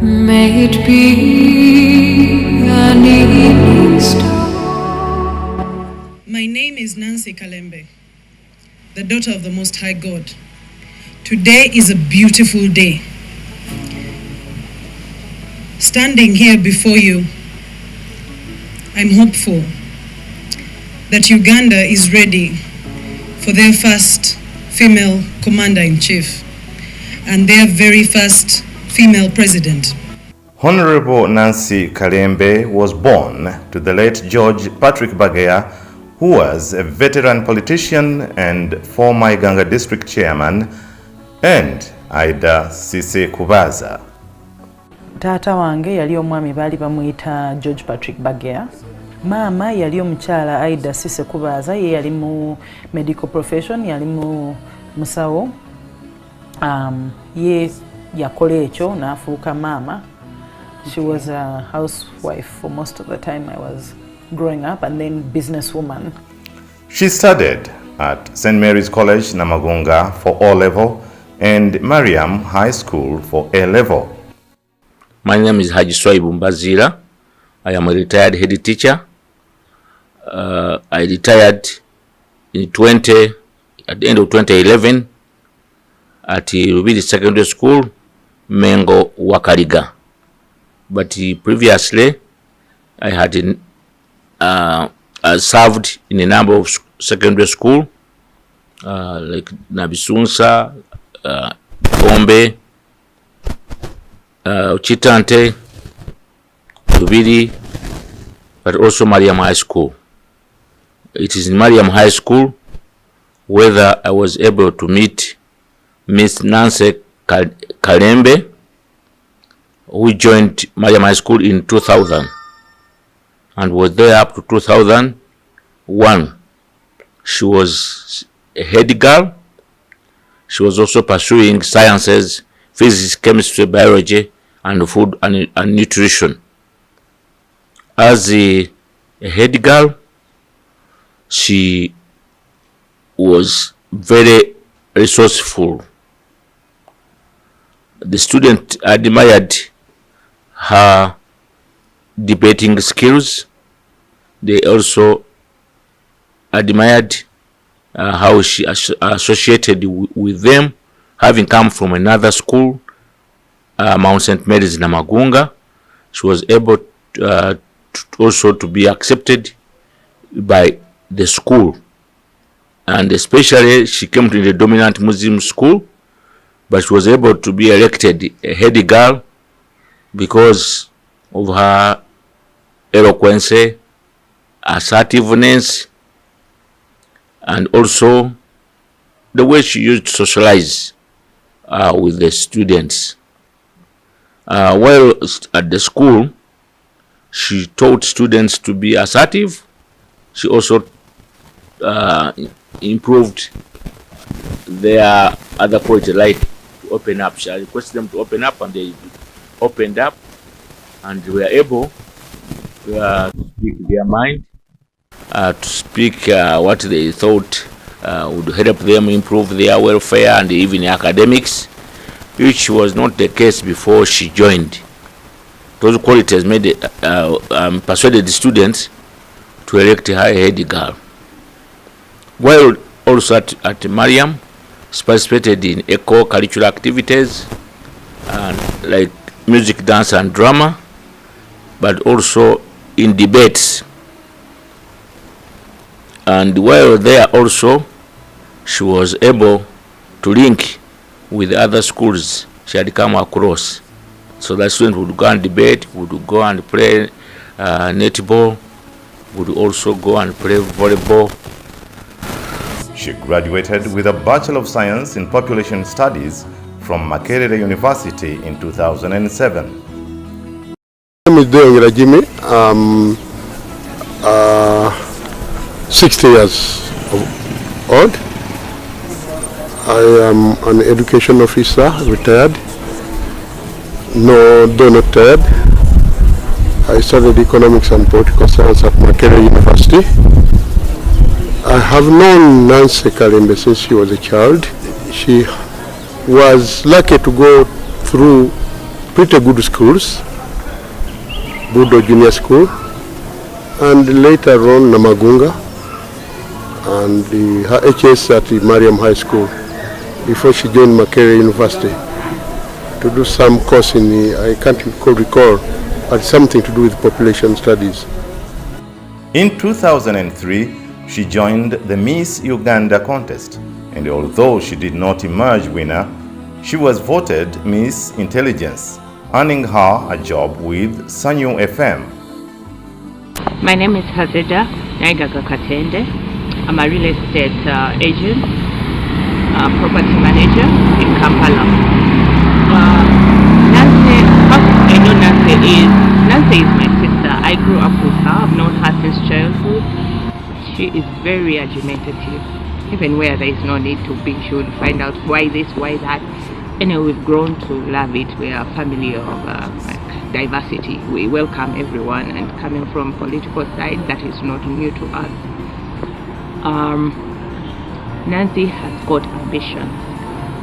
May it be an evening star. My name is Nancy Kalembe, the daughter of the Most High God. Today is a beautiful day. Standing here before you, I'm hopeful that Uganda is ready for their first female commander-in-chief and their very first female president. Honorable Nancy Kalembe was born to the late George Patrick Bagea, who was a veteran politician and former Uganda district chairman, and Ida Sise Kubaza. Taata wange yali omwami baali bamuyita George Patrick Bagea. Mama yali omukyala Aida Sise Kubaza, ye yali mu medical profession, yali mu musawo. Ye yakola ekyo n'afuuka mama. She was a housewife for most of the time I was growing up, and then businesswoman. She studied at St. Mary's College, Namagunga for O-level and Mariam High School for A-level. My name is Haji Swaibu Mbazira. I am a retired head teacher. I retired at the end of 2011 at Rubidi Secondary School, Mengo, Wakariga. But previously, I had served in a number of secondary schools, like Nabisunsa, Gombe, Chitante, Rubidi, but also Mariam High School. It is in Mariam High School whether I was able to meet Miss Nancy Kalembe, who joined Mariam High School in 2000 and was there up to 2001. She was a head girl. She was also pursuing sciences, physics, chemistry, biology, and food and nutrition. As a head girl, she was very resourceful. The student admired her debating skills. They also admired how she associated with them, having come from another school, Mount St. Mary's Namagunga. She was able also to be accepted by the school, and especially she came to the dominant Muslim school, but she was able to be elected a head girl because of her eloquence, assertiveness, and also the way she used to socialize with the students. While at the school, she taught students to be assertive. She also improved their other quality, like to open up. She requested them to open up, and they opened up, and were able to speak their mind, to speak what they thought would help them improve their welfare and even academics, which was not the case before she joined. Those qualities made persuaded the students to elect her head girl. While also at Mariam, she participated in eco-curricular activities like music, dance, and drama, but also in debates. And while there also, she was able to link with other schools she had come across. So the students would go and debate, would go and play netball, would also go and play volleyball. She graduated with a Bachelor of Science in Population Studies from Makerere University in 2007. My name is Deongira Jimmy. 60 years old. I am an education officer, retired. No, though not retired. I studied economics and political science at Makerere University. I have known Nancy Kalembe since she was a child. She was lucky to go through pretty good schools, Budo Junior School, and later on Namagunga, and her HS at the Mariam High School before she joined Makerere University to do some course in the, I can't recall, but something to do with population studies. In 2003, she joined the Miss Uganda contest, and although she did not emerge winner, she was voted Miss Intelligence, earning her a job with Sanyu FM. My name is Hazeda Naigaga Katende. I'm a real estate agent, property manager in Kampala. Nancy, I know Nancy is my sister. I grew up with her. I've known her since childhood. She is very argumentative. Even where there is no need to be, she would find out why this, why that. Anyway, we've grown to love it. We are a family of diversity. We welcome everyone, and coming from political side, that is not new to us. Nancy has got ambitions,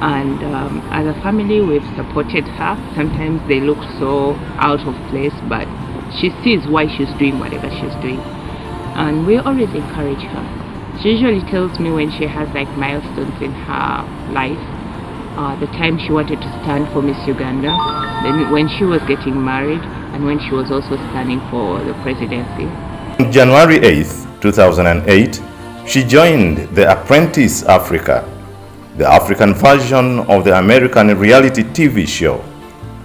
and as a family we've supported her. Sometimes they look so out of place, but she sees why she's doing whatever she's doing, and we always encourage her. She usually tells me when she has like milestones in her life, the time she wanted to stand for Miss Uganda, then when she was getting married, and when she was also standing for the presidency. On January 8th, 2008, she joined The Apprentice Africa, the African version of the American reality TV show,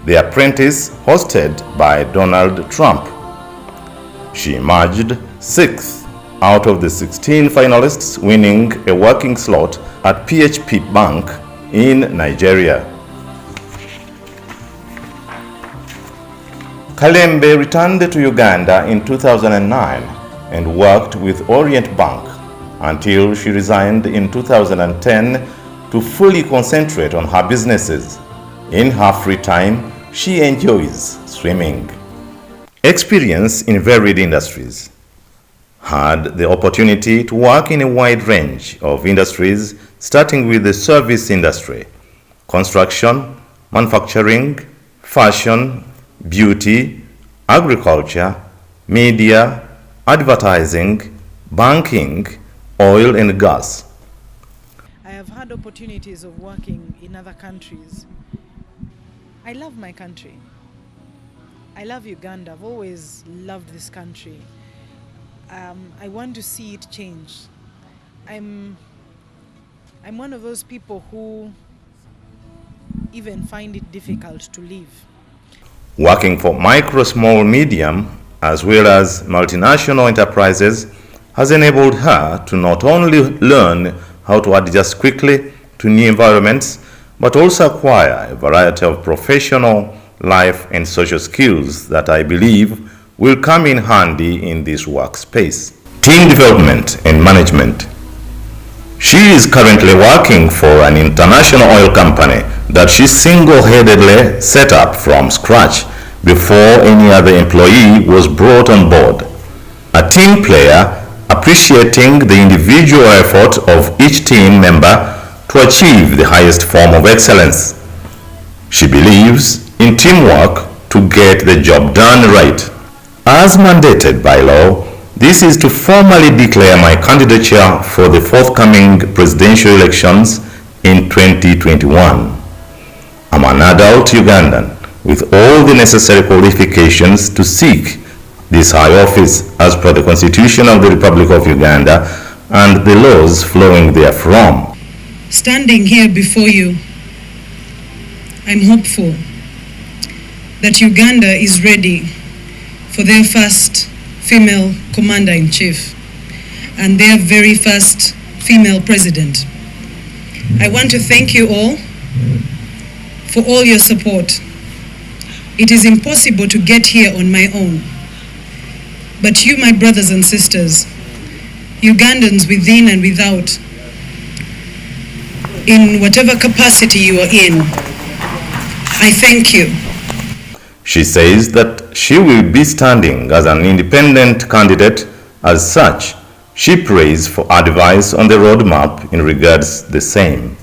The Apprentice, hosted by Donald Trump. She emerged 6th out of the 16 finalists, winning a working slot at PHP Bank in Nigeria. Kalembe returned to Uganda in 2009 and worked with Orient Bank until she resigned in 2010 to fully concentrate on her businesses. In her free time, she enjoys swimming. Experience in varied industries. Had the opportunity to work in a wide range of industries, starting with the service industry, construction, manufacturing, fashion, beauty, agriculture, media, advertising, banking, oil and gas. I have had opportunities of working in other countries. I love my country. I love Uganda. I've always loved this country. I want to see it change. I'm one of those people who even find it difficult to live. Working for micro, small, medium, as well as multinational enterprises has enabled her to not only learn how to adjust quickly to new environments, but also acquire a variety of professional, life and social skills that I believe will come in handy in this workspace. Team development and management. She is currently working for an international oil company that she single-handedly set up from scratch before any other employee was brought on board. A team player, appreciating the individual effort of each team member to achieve the highest form of excellence. She believes in teamwork to get the job done right. As mandated by law, this is to formally declare my candidature for the forthcoming presidential elections in 2021. I'm an adult Ugandan with all the necessary qualifications to seek this high office as per the Constitution of the Republic of Uganda and the laws flowing therefrom. Standing here before you, I'm hopeful that Uganda is ready for their first female commander-in-chief and their very first female president. I want to thank you all for all your support. It is impossible to get here on my own. But you, my brothers and sisters, Ugandans within and without, in whatever capacity you are in, I thank you. She says that she will be standing as an independent candidate. As such, she prays for advice on the roadmap in regards the same.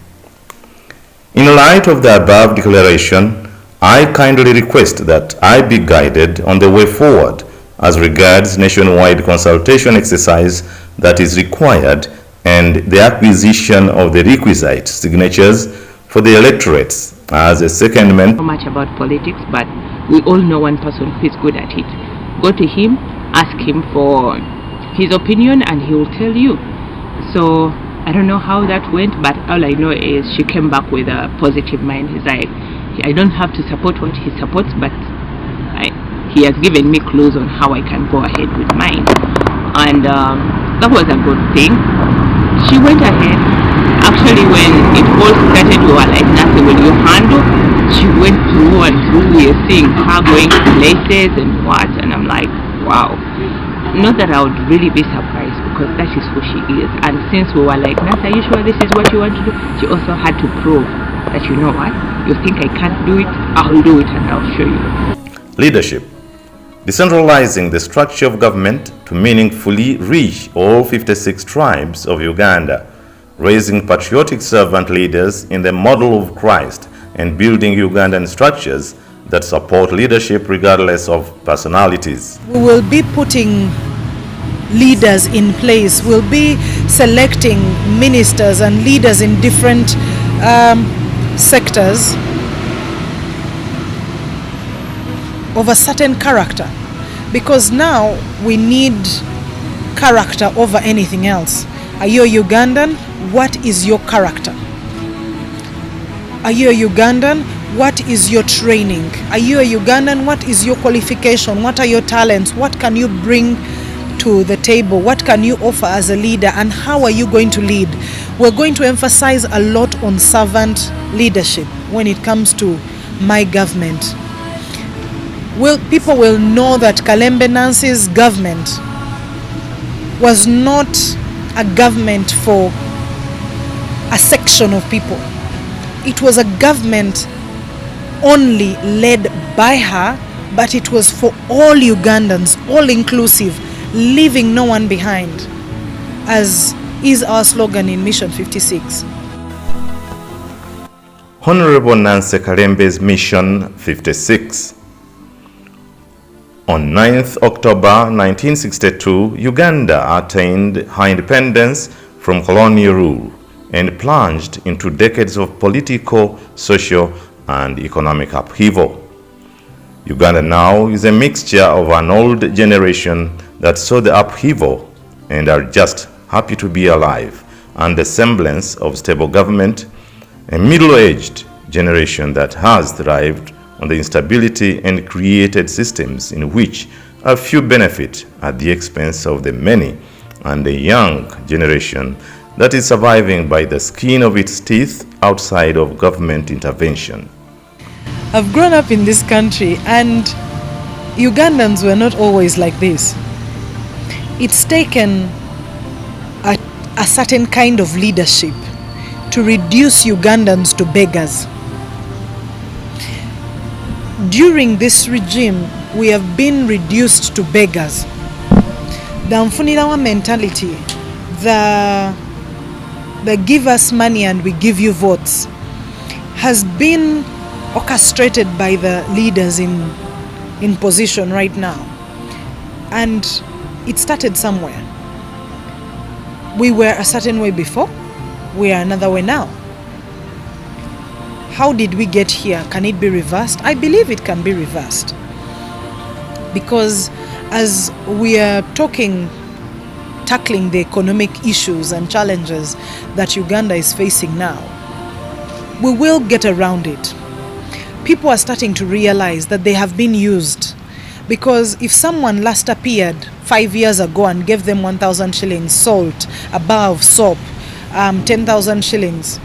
In light of the above declaration, I kindly request that I be guided on the way forward as regards nationwide consultation exercise that is required and the acquisition of the requisite signatures for the electorates as a secondment. Not much about politics, but we all know one person who is good at it. Go to him, ask him for his opinion, and he will tell you. So I don't know how that went, but all I know is she came back with a positive mind. He's like, I don't have to support what he supports, but he has given me clues on how I can go ahead with mine. And that was a good thing. She went ahead. Actually, when it all started, we were like, Nancy, will you handle? She went through and through. We are seeing her going places and what, and I'm like, wow. Not that I would really be surprised, because that is who she is. And since we were like, Nancy, are you sure this is what you want to do? She also had to prove that, you know what, you think I can't do it? I'll do it and I'll show you. Leadership. Decentralizing the structure of government to meaningfully reach all 56 tribes of Uganda, raising patriotic servant leaders in the model of Christ, and building Ugandan structures that support leadership regardless of personalities. We will be putting leaders in place. We'll be selecting ministers and leaders in different sectors of a certain character, because now we need character over anything else. Are you a Ugandan? What is your character? Are you a Ugandan? What is your training? Are you a Ugandan? What is your qualification? What are your talents? What can you bring to the table? What can you offer as a leader? And how are you going to lead? We're going to emphasize a lot on servant leadership when it comes to my government. People will know that Kalembe Nancy's government was not a government for a section of people. It was a government only led by her, but it was for all Ugandans, all inclusive, leaving no one behind, as is our slogan in Mission 56. Honorable Nancy Kalembe's Mission 56. On 9th October 1962, Uganda attained her independence from colonial rule and plunged into decades of political, social, and economic upheaval. Uganda now is a mixture of an old generation that saw the upheaval and are just happy to be alive, and the semblance of stable government, a middle-aged generation that has thrived on the instability and created systems in which a few benefit at the expense of the many, and a young generation that is surviving by the skin of its teeth outside of government intervention. I've grown up in this country, and Ugandans were not always like this. It's taken a certain kind of leadership to reduce Ugandans to beggars. During this regime, we have been reduced to beggars. The Mfunirawa mentality, the give us money and we give you votes, has been orchestrated by the leaders in position right now. And it started somewhere. We were a certain way before, we are another way now. How did we get here? Can it be reversed? I believe it can be reversed. Because as we are tackling the economic issues and challenges that Uganda is facing now, we will get around it. People are starting to realize that they have been used. Because if someone last appeared 5 years ago and gave them 1,000 shillings, salt, a bar of soap, 10,000 shillings,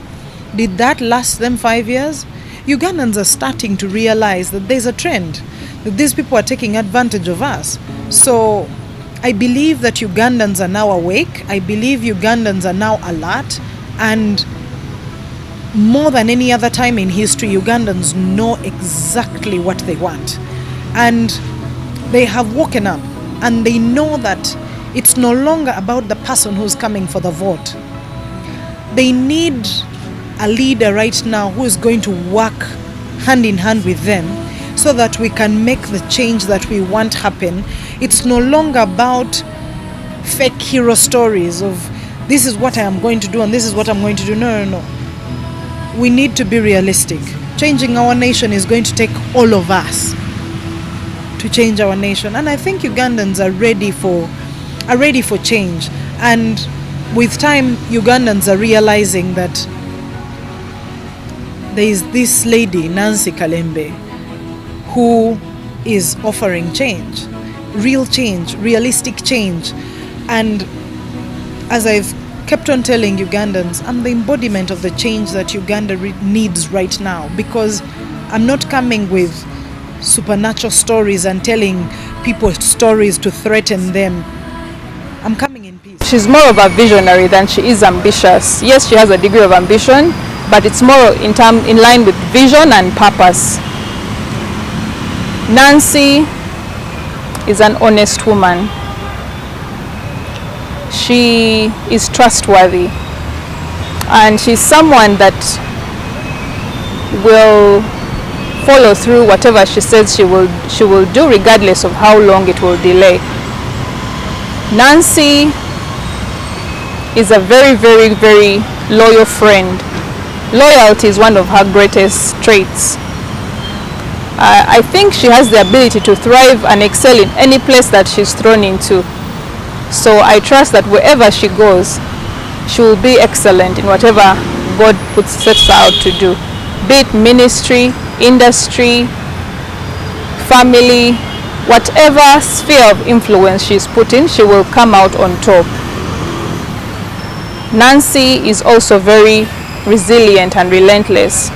did that last them 5 years? Ugandans are starting to realize that there's a trend, that these people are taking advantage of us. So I believe that Ugandans are now awake. I believe Ugandans are now alert. And more than any other time in history, Ugandans know exactly what they want. And they have woken up, and they know that it's no longer about the person who's coming for the vote. They need a leader right now who is going to work hand in hand with them so that we can make the change that we want happen. It's no longer about fake hero stories of this is what I am going to do and this is what I'm going to do. No. We need to be realistic. Changing our nation is going to take all of us to change our nation. And I think Ugandans are ready for change. And with time, Ugandans are realizing that there is this lady, Nancy Kalembe, who is offering change, real change, realistic change. And as I've kept on telling Ugandans, I'm the embodiment of the change that Uganda needs right now, because I'm not coming with supernatural stories and telling people stories to threaten them. I'm coming in peace. She's more of a visionary than she is ambitious. Yes, she has a degree of ambition, but it's more in line with vision and purpose. Nancy is an honest woman. She is trustworthy, and she's someone that will follow through whatever she says she will do, regardless of how long it will delay. Nancy is a very, very, very loyal friend. Loyalty is one of her greatest traits. I think she has the ability to thrive and excel in any place that she's thrown into. So I trust that wherever she goes, she will be excellent in whatever God sets her out to do. Be it ministry, industry, family, whatever sphere of influence she's put in, she will come out on top. Nancy is also very resilient and relentless.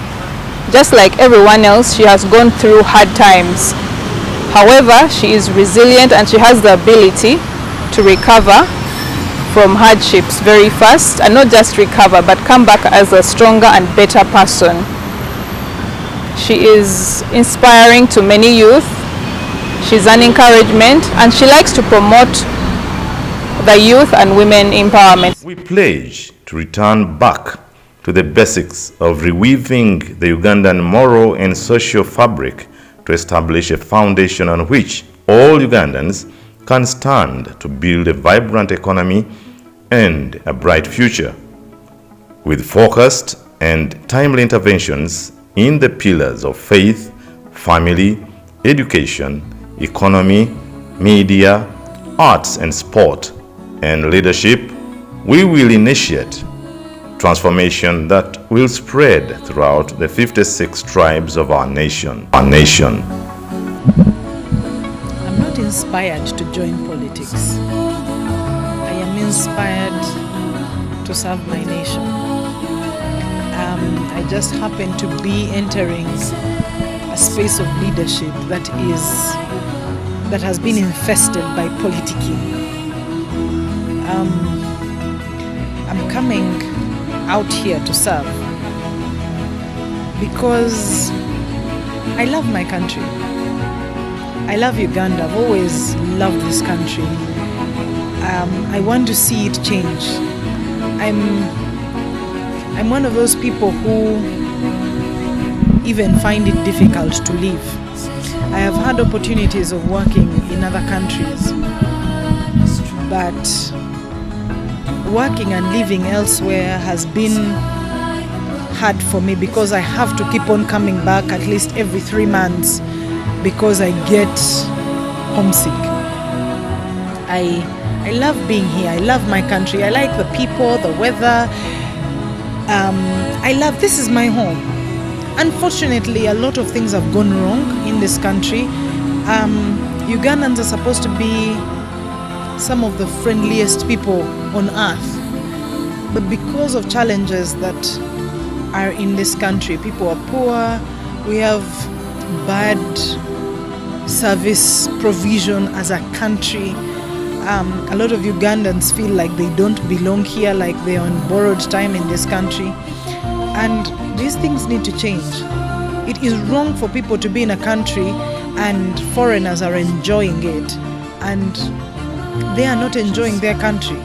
Just like everyone else, she has gone through hard times. However, she is resilient and she has the ability to recover from hardships very fast, and not just recover, but come back as a stronger and better person. She is inspiring to many youth. She's an encouragement, and she likes to promote the youth and women empowerment. We pledge to return back to the basics of reweaving the Ugandan moral and social fabric to establish a foundation on which all Ugandans can stand to build a vibrant economy and a bright future, with focused and timely interventions in the pillars of faith, family, education, economy, media, arts and sport, and leadership. We will initiate transformation that will spread throughout the 56 tribes of our nation. I'm not inspired to join politics. I am inspired to serve my nation. I just happen to be entering a space of leadership that has been infested by politicking. I'm coming out here to serve because I love my country. I love Uganda. I've always loved this country. I want to see it change. I'm one of those people who even find it difficult to live. I have had opportunities of working in other countries, but working and living elsewhere has been hard for me because I have to keep on coming back at least every 3 months because I get homesick. I love being here. I love my country. I like the people, the weather. This is my home. Unfortunately, a lot of things have gone wrong in this country. Ugandans are supposed to be some of the friendliest people on earth. But because of challenges that are in this country, people are poor, we have bad service provision as a country. A lot of Ugandans feel like they don't belong here, like they're on borrowed time in this country. And these things need to change. It is wrong for people to be in a country and foreigners are enjoying it, and they are not enjoying their country.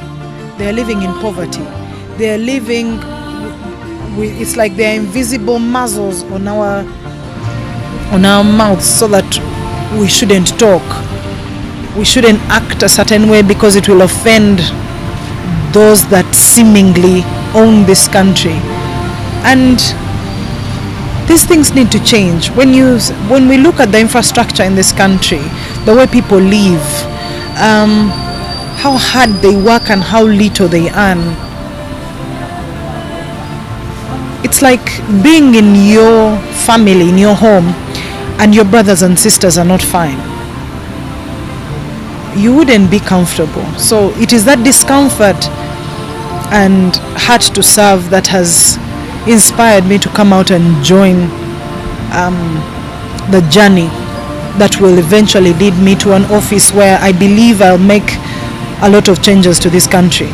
They are living in poverty. They are living with, it's like they are invisible muzzles on our on our mouths so that we shouldn't talk. We shouldn't act a certain way because it will offend those that seemingly own this country. And these things need to change. When we look at the infrastructure in this country, the way people live, how hard they work and how little they earn, it's like being in your family, in your home, and your brothers and sisters are not fine. You wouldn't be comfortable. So it is that discomfort and heart to serve that has inspired me to come out and join the journey that will eventually lead me to an office where I believe I'll make a lot of changes to this country.